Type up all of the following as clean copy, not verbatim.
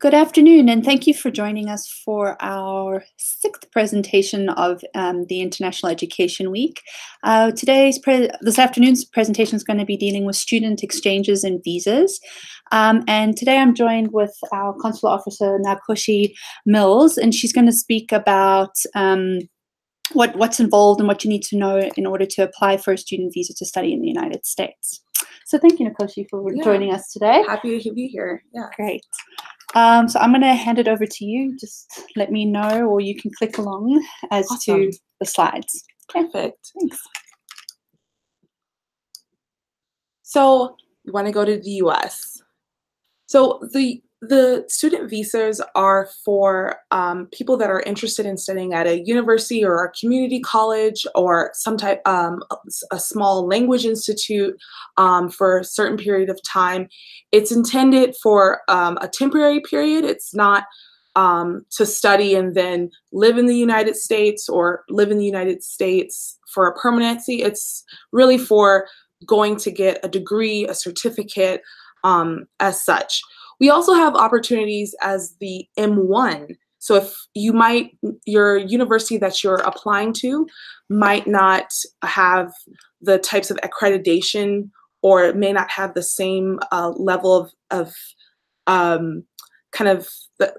Good afternoon, and thank you for joining us for our sixth presentation of the International Education Week. This afternoon's presentation is going to be dealing with student exchanges and visas. And today I'm joined with our Consular Officer, Nakoshi Mills, and she's going to speak about what's involved and what you need to know in order to apply for a student visa to study in the United States. So thank you, Nakoshi, for joining us today. Happy to be here. Yeah. Great. So I'm going to hand it over to you. Just let me know, or you can click along as to the slides. Perfect. Thanks. So you want to go to the U.S. So the student visas are for people that are interested in studying at a university or a community college or some type a small language institute for a certain period of time. It's intended for a temporary period. It's not to study and then live in the United States or live in the United States for a permanency. It's really for going to get a degree, a certificate as such. We also have opportunities as the M1. So if your university that you're applying to might not have the types of accreditation, or it may not have the same level of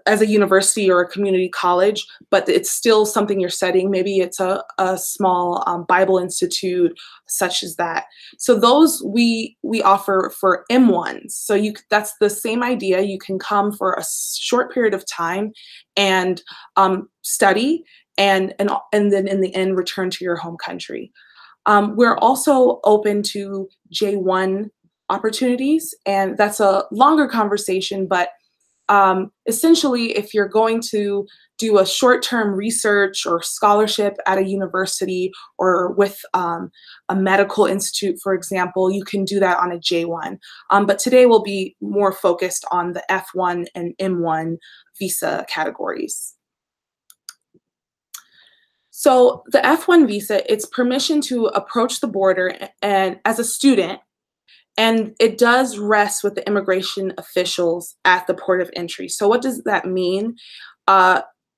as a university or a community college, but it's still something you're studying. Maybe it's a small Bible institute, such as that. So those we offer for M1s. So that's the same idea. You can come for a short period of time and study, and then in the end return to your home country. We're also open to J1 opportunities, and that's a longer conversation, but essentially, if you're going to do a short-term research or scholarship at a university or with a medical institute, for example, you can do that on a J1. But today we'll be more focused on the F1 and M1 visa categories. So the F1 visa, it's permission to approach the border and as a student, and it does rest with the immigration officials at the port of entry. So what does that mean?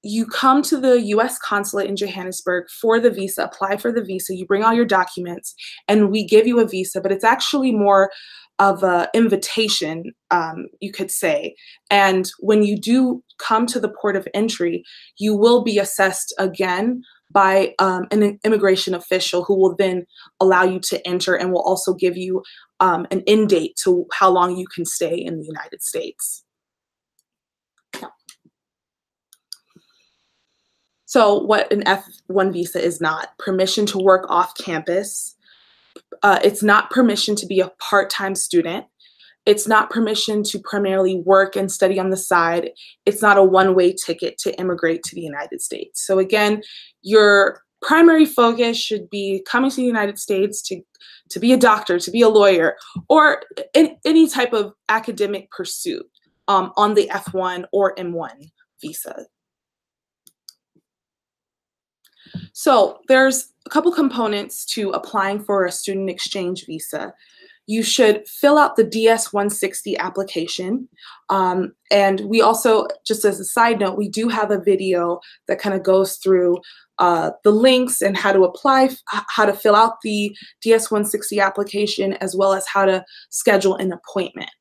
You come to the U.S. consulate in Johannesburg for the visa, apply for the visa, you bring all your documents, and we give you a visa, but it's actually more of an invitation, you could say. And when you do come to the port of entry, you will be assessed again by an immigration official who will then allow you to enter and will also give you an end date to how long you can stay in the United States. Yeah. So what an F1 visa is not: permission to work off campus. It's not permission to be a part-time student. It's not permission to primarily work and study on the side. It's not a one-way ticket to immigrate to the United States. So again, your primary focus should be coming to the United States to be a doctor, to be a lawyer, or in any type of academic pursuit on the F1 or M1 visa. So there's a couple components to applying for a student exchange visa. You should fill out the DS-160 application. And we also, just as a side note, we do have a video that kind of goes through the links and how to apply, how to fill out the DS-160 application, as well as how to schedule an appointment.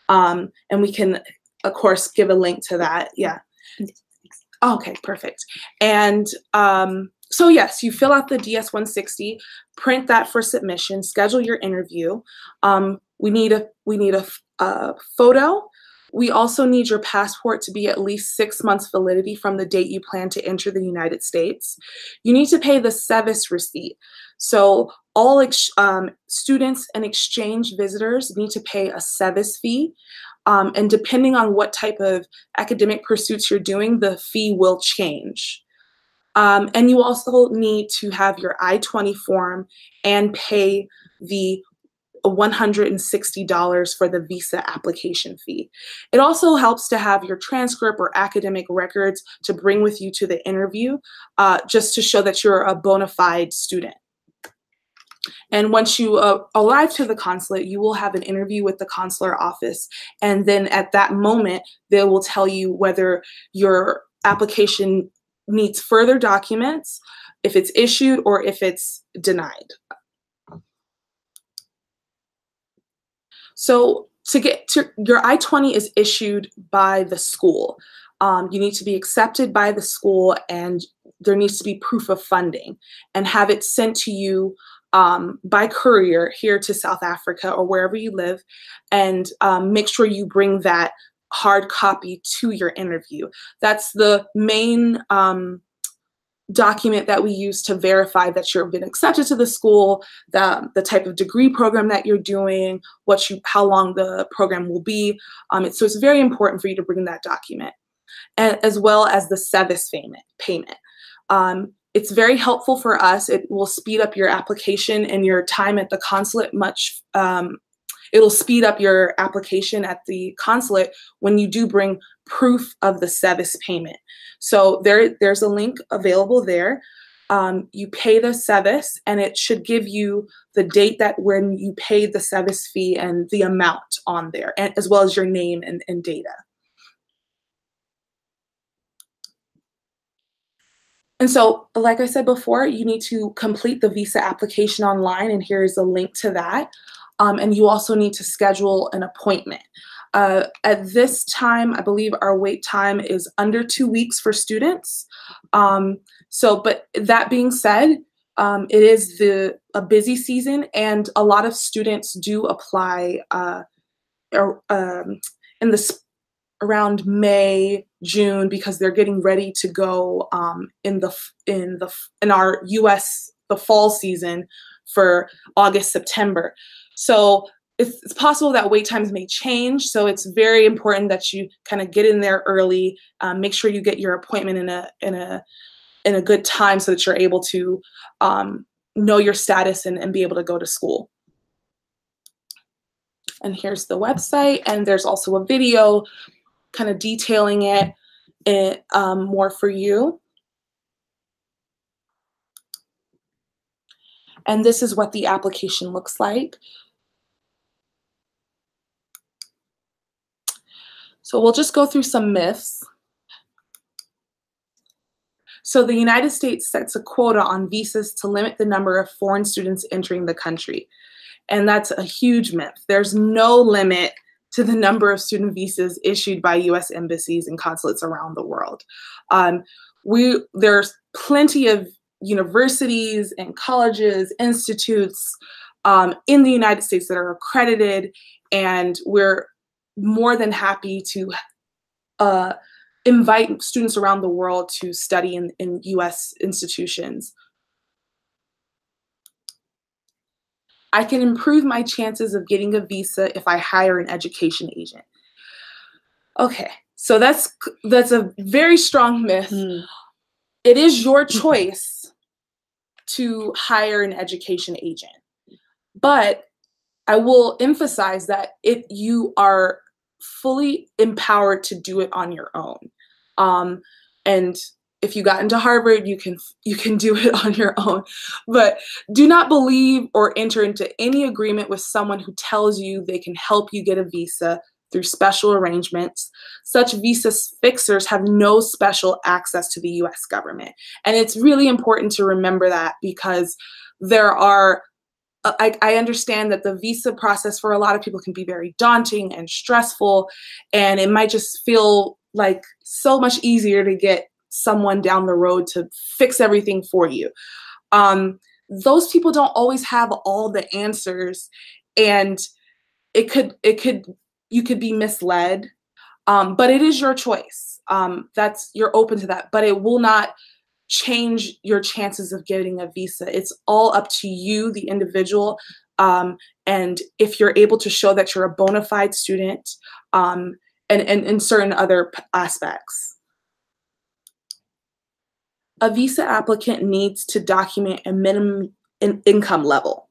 And we can, of course, give a link to that. Yeah. Okay, perfect. And so yes, you fill out the DS-160, print that for submission, schedule your interview. We need a photo. We also need your passport to be at least 6 months validity from the date you plan to enter the United States. You need to pay the SEVIS receipt. So all students and exchange visitors need to pay a SEVIS fee. And depending on what type of academic pursuits you're doing, the fee will change. And you also need to have your I-20 form and pay the $160 for the visa application fee. It also helps to have your transcript or academic records to bring with you to the interview, just to show that you're a bona fide student. And once you arrive to the consulate, you will have an interview with the consular office. And then at that moment, they will tell you whether your application needs further documents, if it's issued, or if it's denied. So to get to your I-20 is issued by the school. You need to be accepted by the school, and there needs to be proof of funding, and have it sent to you by courier here to South Africa or wherever you live, and make sure you bring that hard copy to your interview. That's the main document that we use to verify that you've been accepted to the school, the type of degree program that you're doing, how long the program will be. So it's very important for you to bring that document, and as well as the SEVIS payment. It's very helpful for us. It will speed up your application and your time at the consulate much. It'll speed up your application at the consulate when you do bring proof of the SEVIS payment. So there's a link available there. You pay the SEVIS, and it should give you the date that when you paid the SEVIS fee and the amount on there, and as well as your name and data. And so, like I said before, you need to complete the visa application online, and here's a link to that. And you also need to schedule an appointment. At this time, I believe our wait time is under 2 weeks for students. But that being said, it is a busy season, and a lot of students do apply around May, June, because they're getting ready to go in our U.S. the fall season for August, September. So it's possible that wait times may change. So it's very important that you kind of get in there early. Make sure you get your appointment in a good time so that you're able to know your status and be able to go to school. And here's the website, and there's also a video kind of detailing it more for you. And this is what the application looks like. So we'll just go through some myths. So the United States sets a quota on visas to limit the number of foreign students entering the country. And that's a huge myth. There's no limit to the number of student visas issued by US embassies and consulates around the world. There's plenty of universities and colleges, institutes in the United States that are accredited, and we're more than happy to invite students around the world to study in US institutions. I can improve my chances of getting a visa if I hire an education agent. Okay, so that's a very strong myth. It is your choice to hire an education agent, but I will emphasize that you are fully empowered to do it on your own. And if you got into Harvard, you can do it on your own. But do not believe or enter into any agreement with someone who tells you they can help you get a visa through special arrangements. Such visa fixers have no special access to the US government. And it's really important to remember that, because there are I understand that the visa process for a lot of people can be very daunting and stressful, and it might just feel like so much easier to get someone down the road to fix everything for you. Those people don't always have all the answers, and you could be misled, but it is your choice. You're open to that, but it will not change your chances of getting a visa. It's all up to you, the individual, and if you're able to show that you're a bona fide student, and in certain other aspects. A visa applicant needs to document a minimum income level.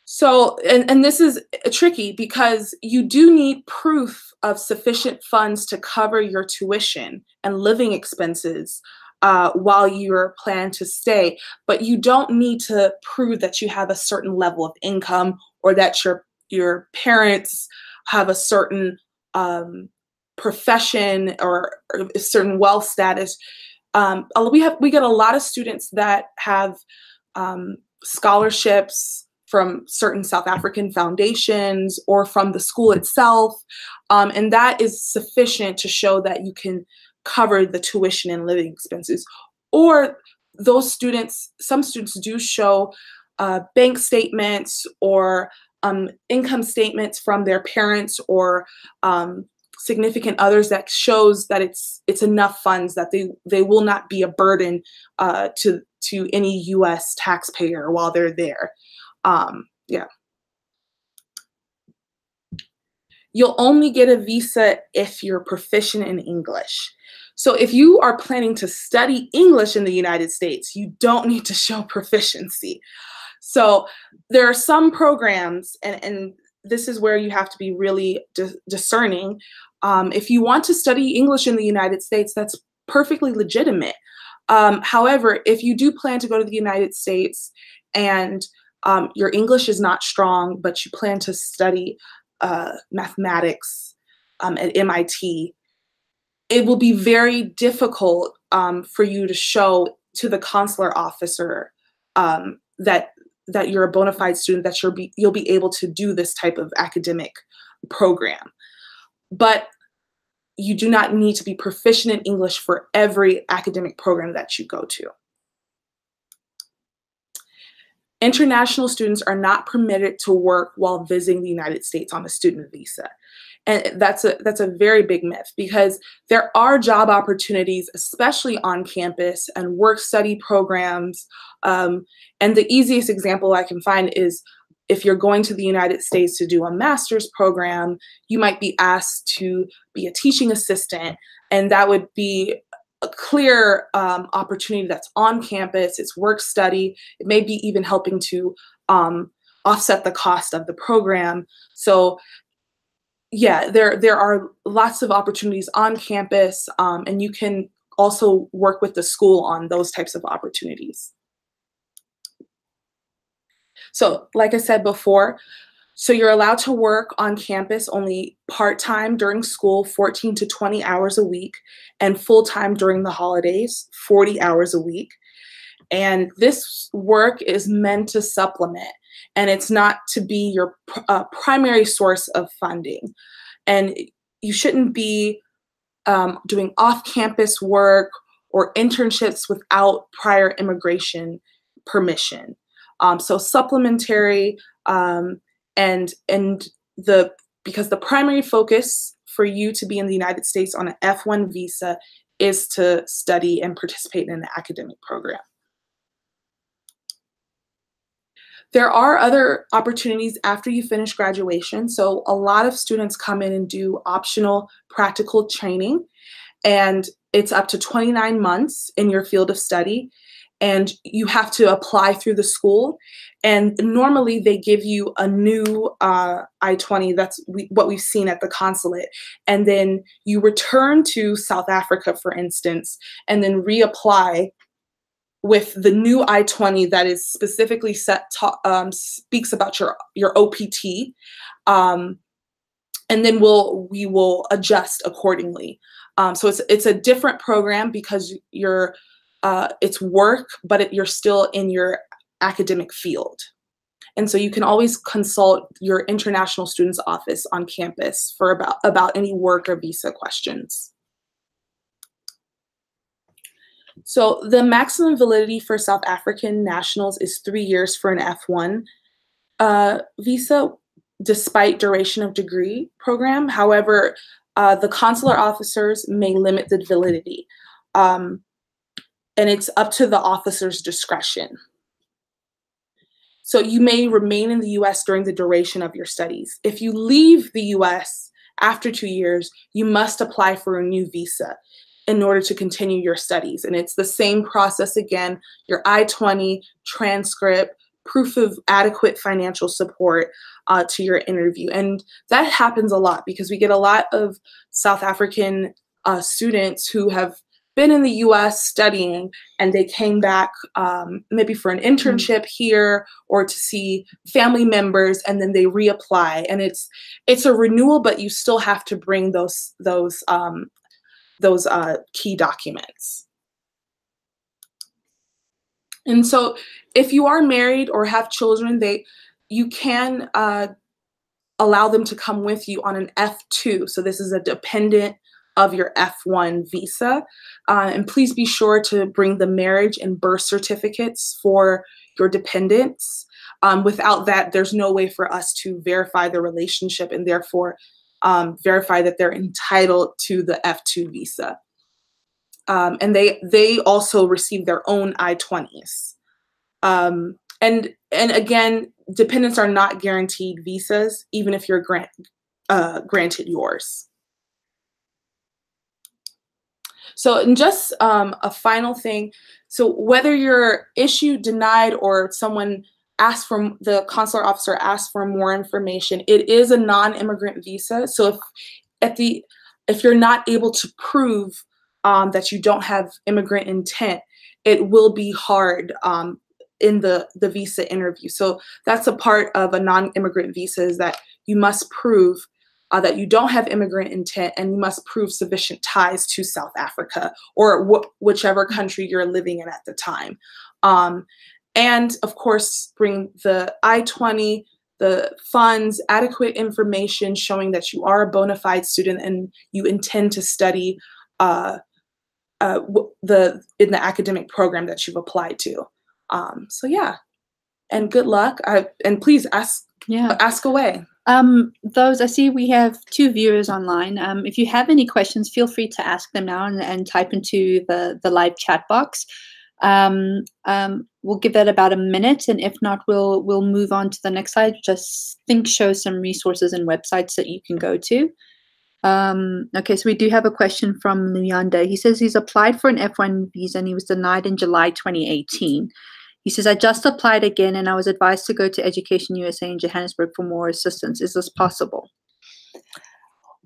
So, and this is tricky, because you do need proof of sufficient funds to cover your tuition and living expenses while you're planning to stay, but you don't need to prove that you have a certain level of income or that your parents have a certain profession or a certain wealth status. We get a lot of students that have scholarships from certain South African foundations or from the school itself, and that is sufficient to show that you can cover the tuition and living expenses. Or those students, some students do show bank statements or income statements from their parents or significant others that shows that it's enough funds that they will not be a burden to any U.S. taxpayer while they're there. Yeah. You'll only get a visa if you're proficient in English. So if you are planning to study English in the United States, you don't need to show proficiency. So there are some programs, and this is where you have to be really discerning. If you want to study English in the United States, that's perfectly legitimate. However, if you do plan to go to the United States and your English is not strong, but you plan to study mathematics at MIT, it will be very difficult for you to show to the consular officer that you're a bona fide student, that you'll be able to do this type of academic program. But you do not need to be proficient in English for every academic program that you go to. International students are not permitted to work while visiting the United States on a student visa. And that's a very big myth, because there are job opportunities, especially on campus, and work study programs. And the easiest example I can find is if you're going to the United States to do a master's program, you might be asked to be a teaching assistant, and that would be a clear opportunity that's on campus. It's work study. It may be even helping to offset the cost of the program. So yeah, there are lots of opportunities on campus, and you can also work with the school on those types of opportunities. So like I said before, so you're allowed to work on campus only part-time during school, 14 to 20 hours a week, and full-time during the holidays, 40 hours a week. And this work is meant to supplement, and it's not to be your primary source of funding. And you shouldn't be doing off-campus work or internships without prior immigration permission. So supplementary, because the primary focus for you to be in the United States on an F1 visa is to study and participate in an academic program. There are other opportunities after you finish graduation. So a lot of students come in and do optional practical training, and it's up to 29 months in your field of study. And you have to apply through the school. And normally they give you a new I-20, that's what we've seen at the consulate. And then you return to South Africa, for instance, and then reapply with the new I-20 that is specifically speaks about your OPT. And then we will adjust accordingly. So it's a different program because it's work, but you're still in your academic field. And so you can always consult your international students office on campus for about any work or visa questions. So the maximum validity for South African nationals is 3 years for an F1 visa, despite duration of degree program. However, the consular officers may limit the validity. And it's up to the officer's discretion. So you may remain in the US during the duration of your studies. If you leave the US after 2 years, you must apply for a new visa in order to continue your studies. And it's the same process again, your I-20, transcript, proof of adequate financial support to your interview. And that happens a lot because we get a lot of South African students who have been in the US studying and they came back maybe for an internship here or to see family members, and then they reapply. And it's a renewal, but you still have to bring those key documents. And so if you are married or have children, you can allow them to come with you on an F2. So this is a dependent of your F1 visa. And please be sure to bring the marriage and birth certificates for your dependents. Without that, there's no way for us to verify the relationship and therefore verify that they're entitled to the F2 visa. And they also receive their own I-20s. And again, dependents are not guaranteed visas, even if you're granted yours. So, and just a final thing. So whether you're issued, denied, or someone asks for, the consular officer asks for more information, it is a non-immigrant visa. So if you're not able to prove that you don't have immigrant intent, it will be hard in the visa interview. So that's a part of a non-immigrant visa, is that you must prove that you don't have immigrant intent, and you must prove sufficient ties to South Africa or whichever country you're living in at the time. And of course, bring the I-20, the funds, adequate information showing that you are a bona fide student and you intend to study in the academic program that you've applied to. So yeah, and good luck. And please ask away. I see we have 2 viewers online. If you have any questions, feel free to ask them now and type into the live chat box. We'll give that about a minute, and if not, we'll move on to the next slide. Just show some resources and websites that you can go to. Okay, so we do have a question from Luyanda. He says he's applied for an F1 visa and he was denied in July 2018. He says, I just applied again and I was advised to go to Education USA in Johannesburg for more assistance. Is this possible?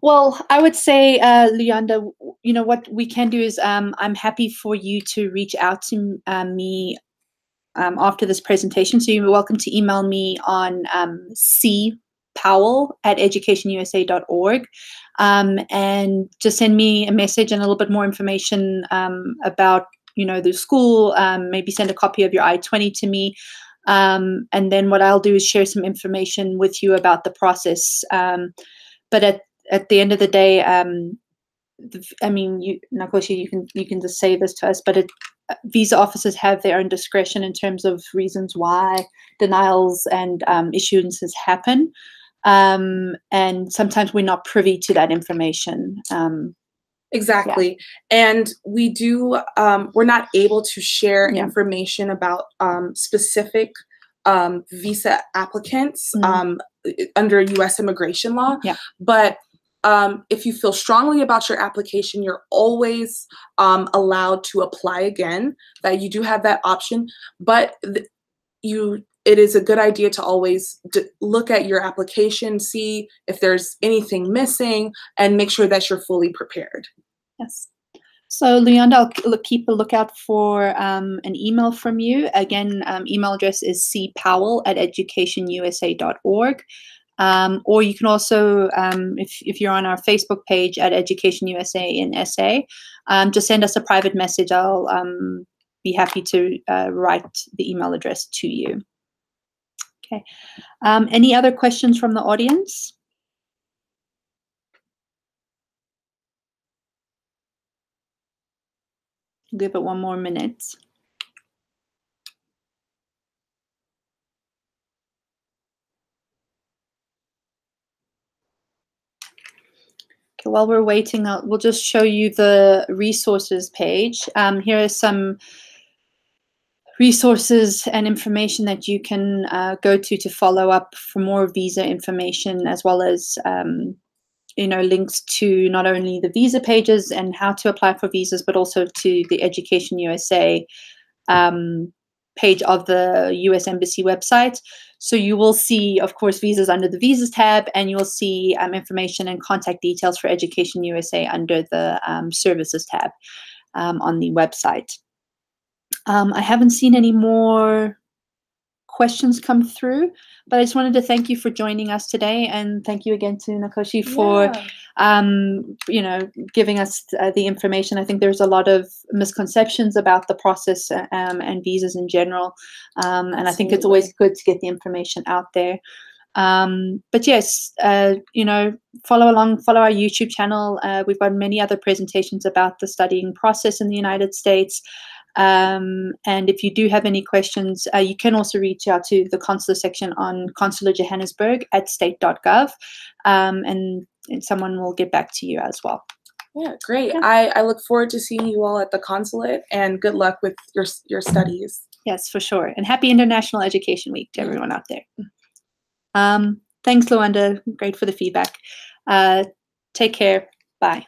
Well, I would say, Luyanda, you know, what we can do is I'm happy for you to reach out to me after this presentation. So you're welcome to email me on cpowell@educationusa.org and just send me a message and a little bit more information about the school, maybe send a copy of your I-20 to me. And then what I'll do is share some information with you about the process. But at the end of the day, Nakoshi, you can just say this to us, but visa officers have their own discretion in terms of reasons why denials and issuances happen. And sometimes we're not privy to that information. Exactly. Yeah. And we do, we're not able to share information about specific visa applicants under U.S. immigration law. Yeah. But if you feel strongly about your application, you're always allowed to apply again, that you do have that option. But it is a good idea to always look at your application, see if there's anything missing, and make sure that you're fully prepared. Yes. So, Luyanda, I'll keep a lookout for an email from you. Again, email address is cpowell@educationusa.org. Or you can also, if you're on our Facebook page at Education USA in SA, just send us a private message. I'll be happy to write the email address to you. Okay. Any other questions from the audience? Give it one more minute. Okay, while we're waiting, we'll just show you the resources page. Here are some resources and information that you can go to follow up for more visa information, as well as links to not only the visa pages and how to apply for visas, but also to the Education USA page of the U.S. Embassy website. So you will see, of course, visas under the visas tab, and you'll see information and contact details for Education USA under the services tab. on the website. I haven't seen any more questions come through, but I just wanted to thank you for joining us today, and thank you again to Nakoshi for giving us the information. I think there's a lot of misconceptions about the process and visas in general, and I think it's always good to get the information out there. But yes, follow along, follow our YouTube channel. We've got many other presentations about the studying process in the United States. And if you do have any questions, you can also reach out to the consular section on Consular Johannesburg at state.gov, and someone will get back to you as well. Yeah, great. Yeah. I look forward to seeing you all at the consulate, and good luck with your studies. Yes, for sure. And happy International Education Week to everyone out there. Thanks, Luanda. Great for the feedback. Take care. Bye.